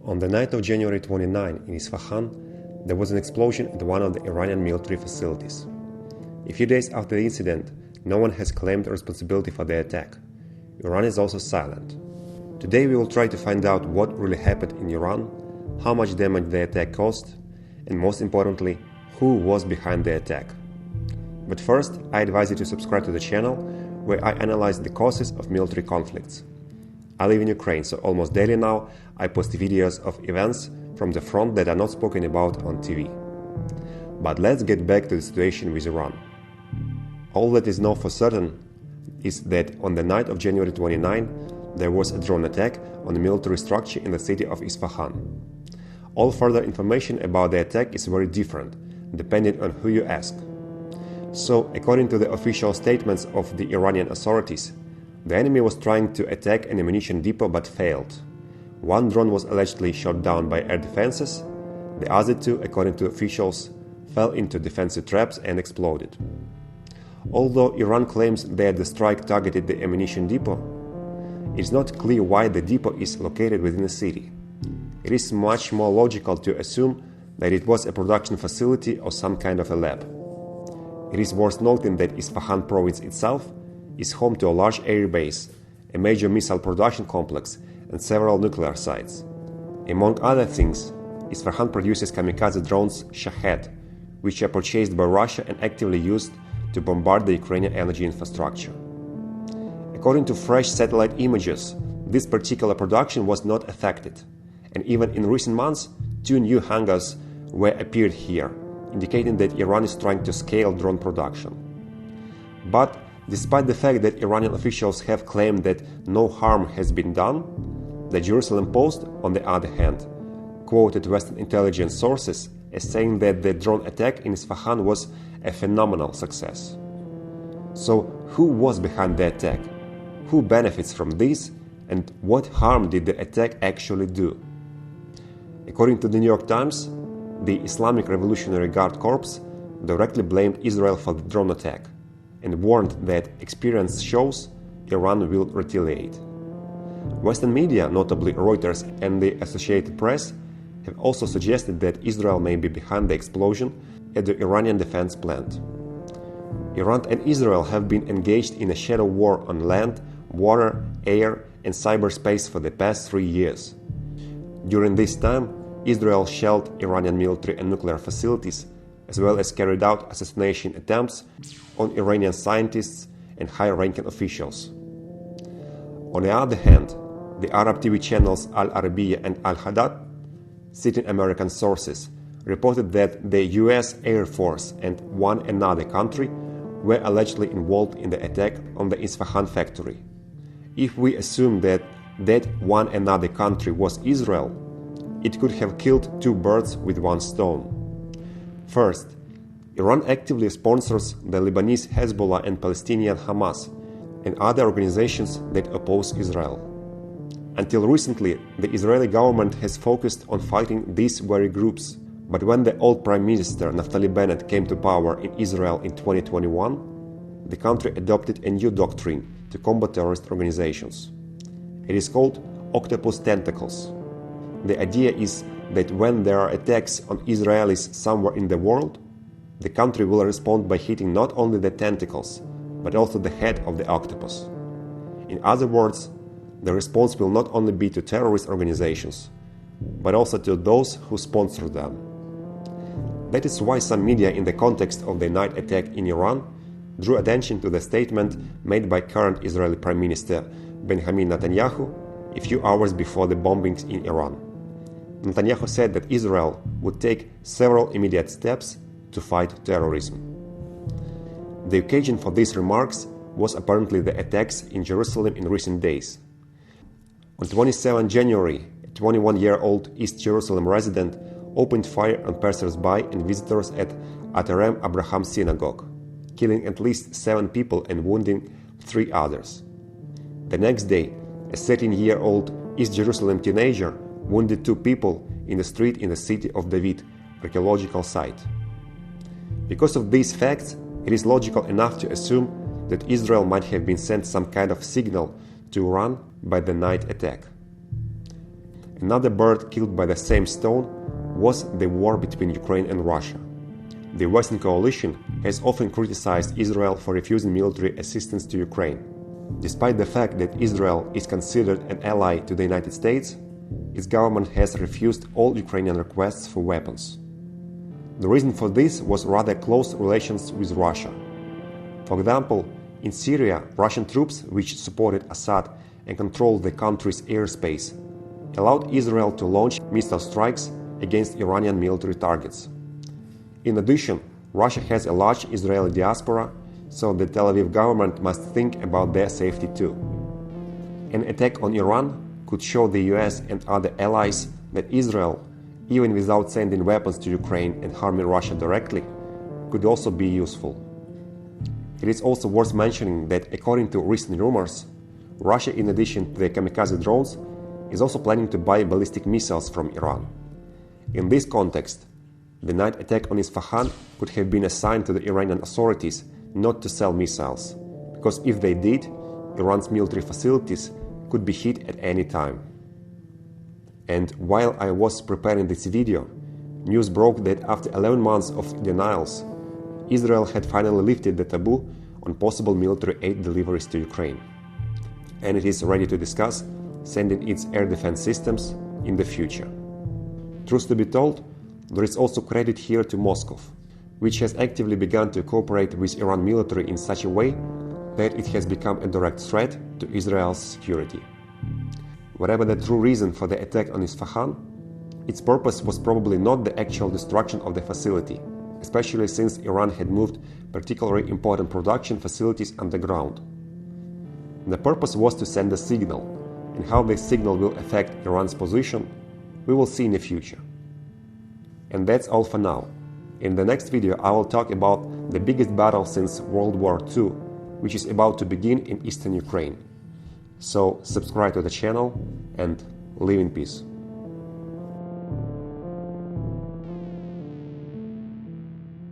On the night of January 29 in Isfahan, there was an explosion at one of the Iranian military facilities. A few days after the incident, no one has claimed responsibility for the attack. Iran is also silent. Today we will try to find out what really happened in Iran, how much damage the attack caused, and most importantly, who was behind the attack. But first, I advise you to subscribe to the channel, where I analyze the causes of military conflicts. I live in Ukraine, so almost daily now I post videos of events from the front that are not spoken about on TV. But let's get back to the situation with Iran. All that is known for certain is that on the night of January 29, there was a drone attack on a military structure in the city of Isfahan. All further information about the attack is very different, depending on who you ask. So, according to the official statements of the Iranian authorities, the enemy was trying to attack an ammunition depot but failed. One drone was allegedly shot down by air defenses, the other two, according to officials, fell into defensive traps and exploded. Although Iran claims that the strike targeted the ammunition depot, it is not clear why the depot is located within the city. It is much more logical to assume that it was a production facility or some kind of a lab. It is worth noting that Isfahan province itself is home to a large air base, a major missile production complex, and several nuclear sites. Among other things, Isfahan produces kamikaze drones Shahed, which are purchased by Russia and actively used to bombard the Ukrainian energy infrastructure. According to fresh satellite images, this particular production was not affected, and even in recent months, 2 new hangars were appeared here, indicating that Iran is trying to scale drone production. But despite the fact that Iranian officials have claimed that no harm has been done, the Jerusalem Post, on the other hand, quoted Western intelligence sources as saying that the drone attack in Isfahan was a phenomenal success. So, who was behind the attack? Who benefits from this? And what harm did the attack actually do? According to the New York Times, the Islamic Revolutionary Guard Corps directly blamed Israel for the drone attack and warned that experience shows Iran will retaliate. Western media, notably Reuters and the Associated Press, have also suggested that Israel may be behind the explosion at the Iranian defense plant. Iran and Israel have been engaged in a shadow war on land, water, air, and cyberspace for the past 3 years. During this time, Israel shelled Iranian military and nuclear facilities, as well as carried out assassination attempts on Iranian scientists and high-ranking officials. On the other hand, the Arab TV channels Al Arabiya and Al Hadad, citing American sources, reported that the US Air Force and one another country were allegedly involved in the attack on the Isfahan factory. If we assume that one another country was Israel, it could have killed 2 birds with 1 stone. First, Iran actively sponsors the Lebanese Hezbollah and Palestinian Hamas and other organizations that oppose Israel. Until recently, the Israeli government has focused on fighting these very groups, but when the old Prime Minister Naftali Bennett came to power in Israel in 2021, the country adopted a new doctrine to combat terrorist organizations. It is called octopus tentacles. The idea is that when there are attacks on Israelis somewhere in the world, the country will respond by hitting not only the tentacles, but also the head of the octopus. In other words, the response will not only be to terrorist organizations, but also to those who sponsor them. That is why some media in the context of the night attack in Iran drew attention to the statement made by current Israeli Prime Minister Benjamin Netanyahu a few hours before the bombings in Iran. Netanyahu said that Israel would take several immediate steps to fight terrorism. The occasion for these remarks was apparently the attacks in Jerusalem in recent days. On 27 January, a 21-year-old East Jerusalem resident opened fire on passers-by and visitors at Aterem Abraham Synagogue, killing at least 7 people and wounding 3 others. The next day, a 13-year-old East Jerusalem teenager wounded 2 people in the street in the city of David archaeological site. Because of these facts, it is logical enough to assume that Israel might have been sent some kind of signal to Iran by the night attack. Another bird killed by the same stone was the war between Ukraine and Russia. The Western coalition has often criticized Israel for refusing military assistance to Ukraine. Despite the fact that Israel is considered an ally to the United States, its government has refused all Ukrainian requests for weapons. The reason for this was rather close relations with Russia. For example, in Syria, Russian troops, which supported Assad and controlled the country's airspace, allowed Israel to launch missile strikes against Iranian military targets. In addition, Russia has a large Israeli diaspora, so the Tel Aviv government must think about their safety too. An attack on Iran could show the US and other allies that Israel, even without sending weapons to Ukraine and harming Russia directly, could also be useful. It is also worth mentioning that according to recent rumors, Russia, in addition to the kamikaze drones, is also planning to buy ballistic missiles from Iran. In this context, the night attack on Isfahan could have been a sign to the Iranian authorities not to sell missiles, because if they did, Iran's military facilities could be hit at any time. And while I was preparing this video, news broke that after 11 months of denials, Israel had finally lifted the taboo on possible military aid deliveries to Ukraine, and it is ready to discuss sending its air defense systems in the future. Truth to be told, there is also credit here to Moscow, which has actively begun to cooperate with Iran military in such a way that it has become a direct threat to Israel's security. Whatever the true reason for the attack on Isfahan, its purpose was probably not the actual destruction of the facility, especially since Iran had moved particularly important production facilities underground. The purpose was to send a signal, and how this signal will affect Iran's position, we will see in the future. And that's all for now. In the next video I will talk about the biggest battle since World War II, which is about to begin in eastern Ukraine. So subscribe to the channel and live in peace.